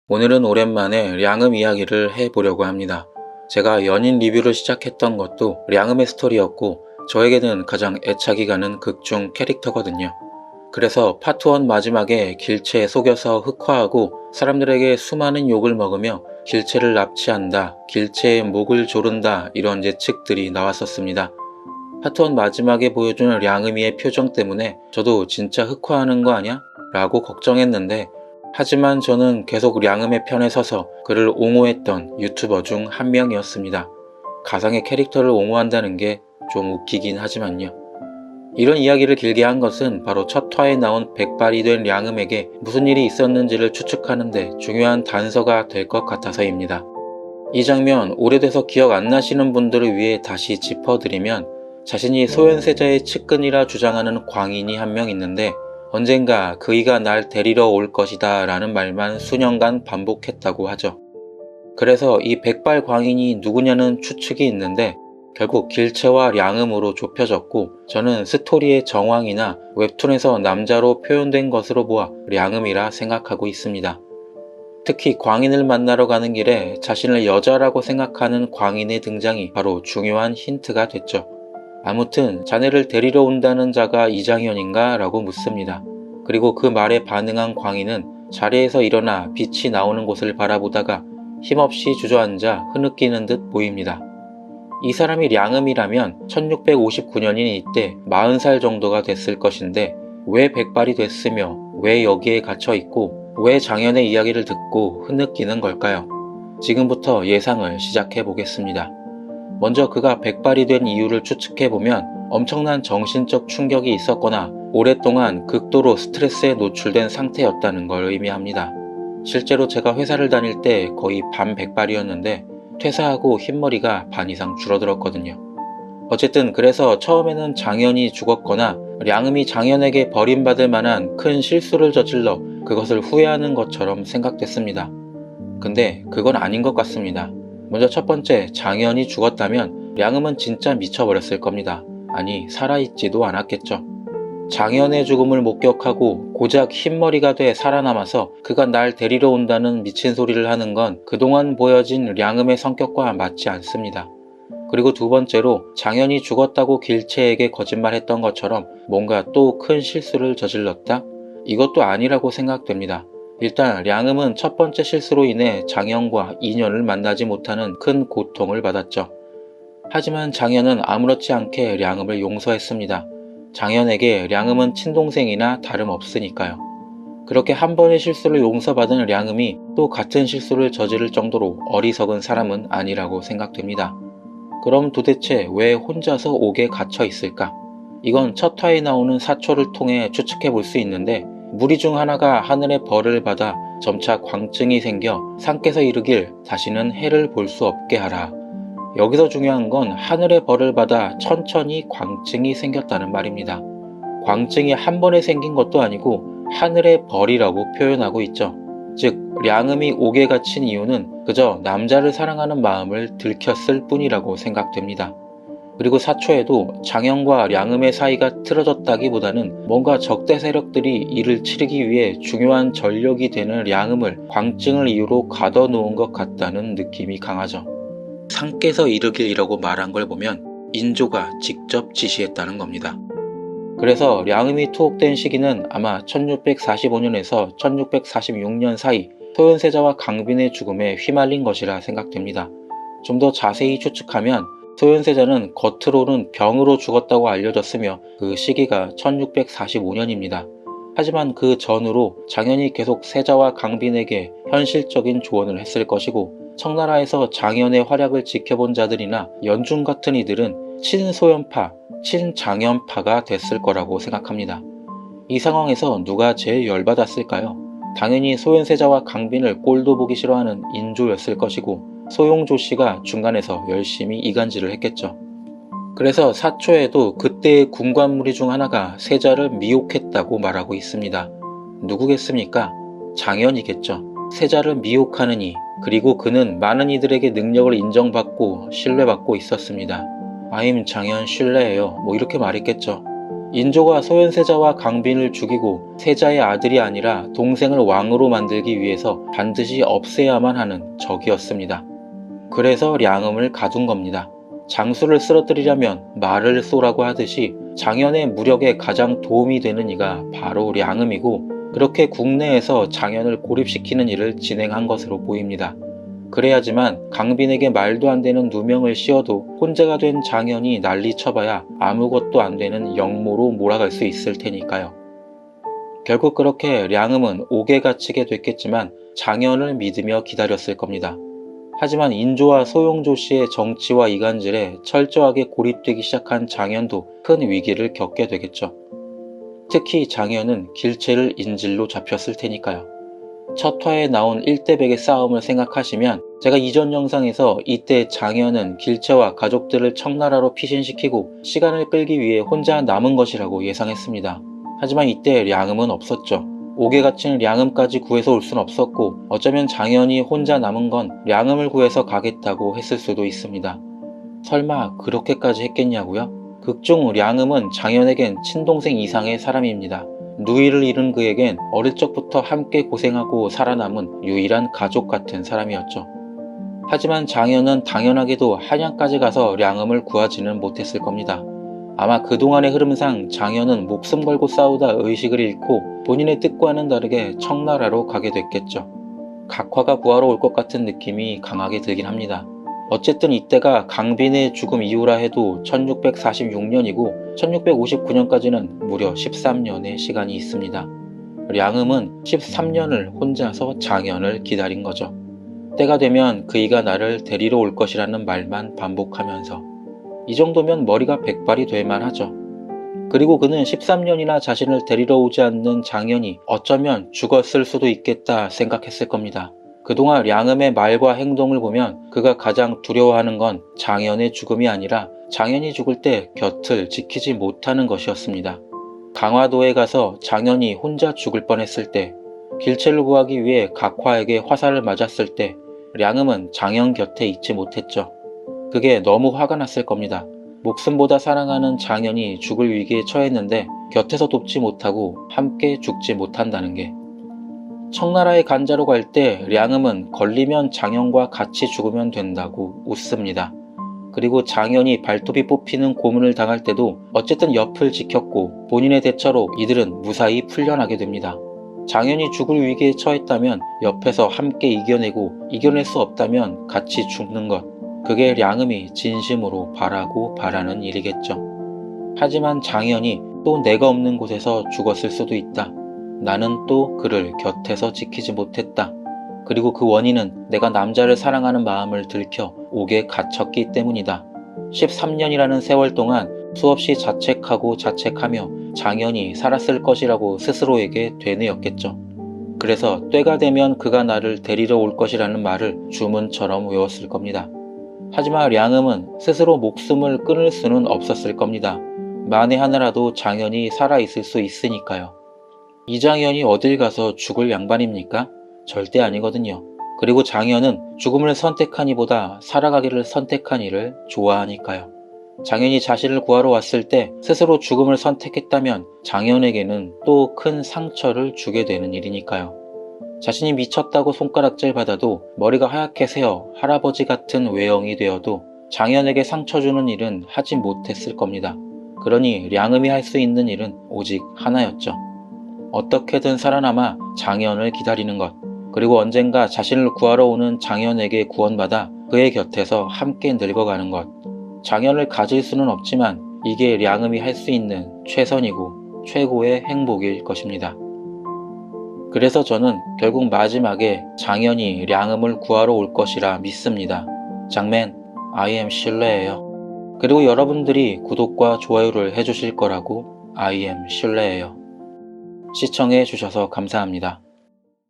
오늘은 오랜만에 량음 이야기를 해보려고 합니다. 제가 연인 리뷰를 시작했던 것도 량음의 스토리였고 저에게는 가장 애착이 가는 극중 캐릭터거든요. 그래서 파트 1 마지막에 길체에 속여서 흑화하고 사람들에게 수많은 욕을 먹으며 길체를 납치한다, 길체의 목을 조른다 이런 예측들이 나왔었습니다. 파트 1 마지막에 보여준 량음이의 표정 때문에 저도 진짜 흑화하는 거 아냐? 라고 걱정했는데 하지만 저는 계속 량음의 편에 서서 그를 옹호했던 유튜버 중 한 명이었습니다. 가상의 캐릭터를 옹호한다는 게 좀 웃기긴 하지만요. 이런 이야기를 길게 한 것은 바로 첫 화에 나온 백발이 된 량음에게 무슨 일이 있었는지를 추측하는 데 중요한 단서가 될 것 같아서입니다. 이 장면 오래돼서 기억 안 나시는 분들을 위해 다시 짚어드리면 자신이 소현세자의 측근이라 주장하는 광인이 한 명 있는데 언젠가 그이가 날 데리러 올 것이다 라는 말만 수년간 반복했다고 하죠. 그래서 이 백발 광인이 누구냐는 추측이 있는데 결국 길체와 량음으로 좁혀졌고 저는 스토리의 정황이나 웹툰에서 남자로 표현된 것으로 보아 량음이라 생각하고 있습니다. 특히 광인을 만나러 가는 길에 자신을 여자라고 생각하는 광인의 등장이 바로 중요한 힌트가 됐죠. 아무튼 자네를 데리러 온다는 자가 이장현인가? 라고 묻습니다. 그리고 그 말에 반응한 광인은 자리에서 일어나 빛이 나오는 곳을 바라보다가 힘없이 주저앉아 흐느끼는 듯 보입니다. 이 사람이 량음이라면 1659년인 이때 40살 정도가 됐을 것인데 왜 백발이 됐으며 왜 여기에 갇혀 있고 왜 장현의 이야기를 듣고 흐느끼는 걸까요? 지금부터 예상을 시작해 보겠습니다. 먼저 그가 백발이 된 이유를 추측해보면 엄청난 정신적 충격이 있었거나 오랫동안 극도로 스트레스에 노출된 상태였다는 걸 의미합니다. 실제로 제가 회사를 다닐 때 거의 반백발이었는데 퇴사하고 흰머리가 반 이상 줄어들었거든요. 어쨌든 그래서 처음에는 장현이 죽었거나 량음이 장현에게 버림받을 만한 큰 실수를 저질러 그것을 후회하는 것처럼 생각됐습니다. 근데 그건 아닌 것 같습니다. 먼저 첫 번째, 장현이 죽었다면 량음은 진짜 미쳐버렸을 겁니다. 아니, 살아있지도 않았겠죠. 장현의 죽음을 목격하고 고작 흰머리가 돼 살아남아서 그가 날 데리러 온다는 미친 소리를 하는 건 그동안 보여진 량음의 성격과 맞지 않습니다. 그리고 두 번째로 장현이 죽었다고 길체에게 거짓말했던 것처럼 뭔가 또 큰 실수를 저질렀다? 이것도 아니라고 생각됩니다. 일단 량음은 첫 번째 실수로 인해 장현과 인연을 만나지 못하는 큰 고통을 받았죠. 하지만 장현은 아무렇지 않게 량음을 용서했습니다. 장현에게 량음은 친동생이나 다름없으니까요. 그렇게 한 번의 실수를 용서받은 량음이 또 같은 실수를 저지를 정도로 어리석은 사람은 아니라고 생각됩니다. 그럼 도대체 왜 혼자서 옥에 갇혀 있을까? 이건 첫 화에 나오는 사초를 통해 추측해 볼 수 있는데 무리 중 하나가 하늘의 벌을 받아 점차 광증이 생겨 산께서 이르길 다시는 해를 볼 수 없게 하라. 여기서 중요한 건 하늘의 벌을 받아 천천히 광증이 생겼다는 말입니다. 광증이 한 번에 생긴 것도 아니고 하늘의 벌이라고 표현하고 있죠. 즉 량음이 옥에 갇힌 이유는 그저 남자를 사랑하는 마음을 들켰을 뿐이라고 생각됩니다. 그리고 사초에도 장현과 량음의 사이가 틀어졌다기보다는 뭔가 적대 세력들이 이를 치르기 위해 중요한 전력이 되는 량음을 광증을 이유로 가둬놓은 것 같다는 느낌이 강하죠. 산께서 이르길이라고 말한 걸 보면 인조가 직접 지시했다는 겁니다. 그래서 량음이 투옥된 시기는 아마 1645년에서 1646년 사이 소현세자와 강빈의 죽음에 휘말린 것이라 생각됩니다. 좀 더 자세히 추측하면 소현세자는 겉으로는 병으로 죽었다고 알려졌으며 그 시기가 1645년입니다. 하지만 그 전후로 장현이 계속 세자와 강빈에게 현실적인 조언을 했을 것이고 청나라에서 장현의 활약을 지켜본 자들이나 연중 같은 이들은 친소현파, 친장현파가 됐을 거라고 생각합니다. 이 상황에서 누가 제일 열받았을까요? 당연히 소현세자와 강빈을 꼴도 보기 싫어하는 인조였을 것이고 소용조 씨가 중간에서 열심히 이간질을 했겠죠. 그래서 사초에도 그때의 군관무리 중 하나가 세자를 미혹했다고 말하고 있습니다. 누구겠습니까? 장현이겠죠. 세자를 미혹하는 이, 그리고 그는 많은 이들에게 능력을 인정받고 신뢰받고 있었습니다. I'm 장현 신뢰해요. 뭐 이렇게 말했겠죠. 인조가 소현세자와 강빈을 죽이고 세자의 아들이 아니라 동생을 왕으로 만들기 위해서 반드시 없애야만 하는 적이었습니다. 그래서 량음을 가둔 겁니다. 장수를 쓰러뜨리려면 말을 쏘라고 하듯이 장현의 무력에 가장 도움이 되는 이가 바로 량음이고, 그렇게 국내에서 장현을 고립시키는 일을 진행한 것으로 보입니다. 그래야지만 강빈에게 말도 안 되는 누명을 씌워도 혼자가 된 장현이 난리 쳐봐야 아무것도 안 되는 영모로 몰아갈 수 있을 테니까요. 결국 그렇게 량음은 옥에 갇히게 됐겠지만 장현을 믿으며 기다렸을 겁니다. 하지만 인조와 소용조 씨의 정치와 이간질에 철저하게 고립되기 시작한 장현도 큰 위기를 겪게 되겠죠. 특히 장현은 길채를 인질로 잡혔을 테니까요. 첫 화에 나온 1대100의 싸움을 생각하시면 제가 이전 영상에서 이때 장현은 길채와 가족들을 청나라로 피신시키고 시간을 끌기 위해 혼자 남은 것이라고 예상했습니다. 하지만 이때 량음은 없었죠. 옥에 갇힌 량음까지 구해서 올 순 없었고, 어쩌면 장현이 혼자 남은 건 량음을 구해서 가겠다고 했을 수도 있습니다. 설마 그렇게까지 했겠냐고요? 극중 량음은 장현에겐 친동생 이상의 사람입니다. 누이를 잃은 그에겐 어릴 적부터 함께 고생하고 살아남은 유일한 가족 같은 사람이었죠. 하지만 장현은 당연하게도 한양까지 가서 량음을 구하지는 못했을 겁니다. 아마 그동안의 흐름상 장현은 목숨 걸고 싸우다 의식을 잃고 본인의 뜻과는 다르게 청나라로 가게 됐겠죠. 각화가 구하러 올 것 같은 느낌이 강하게 들긴 합니다. 어쨌든 이때가 강빈의 죽음 이후라 해도 1646년이고 1659년까지는 무려 13년의 시간이 있습니다. 량음은 13년을 혼자서 장현을 기다린 거죠. 때가 되면 그이가 나를 데리러 올 것이라는 말만 반복하면서. 이 정도면 머리가 백발이 될 만하죠. 그리고 그는 13년이나 자신을 데리러 오지 않는 장현이 어쩌면 죽었을 수도 있겠다 생각했을 겁니다. 그동안 량음의 말과 행동을 보면 그가 가장 두려워하는 건 장현의 죽음이 아니라 장현이 죽을 때 곁을 지키지 못하는 것이었습니다. 강화도에 가서 장현이 혼자 죽을 뻔했을 때, 길채를 구하기 위해 각화에게 화살을 맞았을 때 량음은 장현 곁에 있지 못했죠. 그게 너무 화가 났을 겁니다. 목숨보다 사랑하는 장현이 죽을 위기에 처했는데 곁에서 돕지 못하고 함께 죽지 못한다는 게. 청나라의 간자로 갈 때 량음은 걸리면 장현과 같이 죽으면 된다고 웃습니다. 그리고 장현이 발톱이 뽑히는 고문을 당할 때도 어쨌든 옆을 지켰고 본인의 대처로 이들은 무사히 풀려나게 됩니다. 장현이 죽을 위기에 처했다면 옆에서 함께 이겨내고 이겨낼 수 없다면 같이 죽는 것. 그게 량음이 진심으로 바라고 바라는 일이겠죠. 하지만 장현이 또 내가 없는 곳에서 죽었을 수도 있다. 나는 또 그를 곁에서 지키지 못했다. 그리고 그 원인은 내가 남자를 사랑하는 마음을 들켜 옥에 갇혔기 때문이다. 13년이라는 세월 동안 수없이 자책하고 자책하며 장현이 살았을 것이라고 스스로에게 되뇌었겠죠. 그래서 때가 되면 그가 나를 데리러 올 것이라는 말을 주문처럼 외웠을 겁니다. 하지만 량음은 스스로 목숨을 끊을 수는 없었을 겁니다. 만에 하나라도 장현이 살아있을 수 있으니까요. 이장현이 어딜 가서 죽을 양반입니까? 절대 아니거든요. 그리고 장현은 죽음을 선택한 이보다 살아가기를 선택한 이를 좋아하니까요. 장현이 자신을 구하러 왔을 때 스스로 죽음을 선택했다면 장현에게는 또 큰 상처를 주게 되는 일이니까요. 자신이 미쳤다고 손가락질 받아도 머리가 하얗게 새어 할아버지 같은 외형이 되어도 장현에게 상처 주는 일은 하지 못했을 겁니다. 그러니 량음이 할 수 있는 일은 오직 하나였죠. 어떻게든 살아남아 장현을 기다리는 것, 그리고 언젠가 자신을 구하러 오는 장현에게 구원받아 그의 곁에서 함께 늙어가는 것. 장현을 가질 수는 없지만 이게 량음이 할 수 있는 최선이고 최고의 행복일 것입니다. 그래서 저는 결국 마지막에 장현이 량음을 구하러 올 것이라 믿습니다. 장맨, I am 신뢰해요. 그리고 여러분들이 구독과 좋아요를 해주실 거라고 I am 신뢰해요. 시청해 주셔서 감사합니다.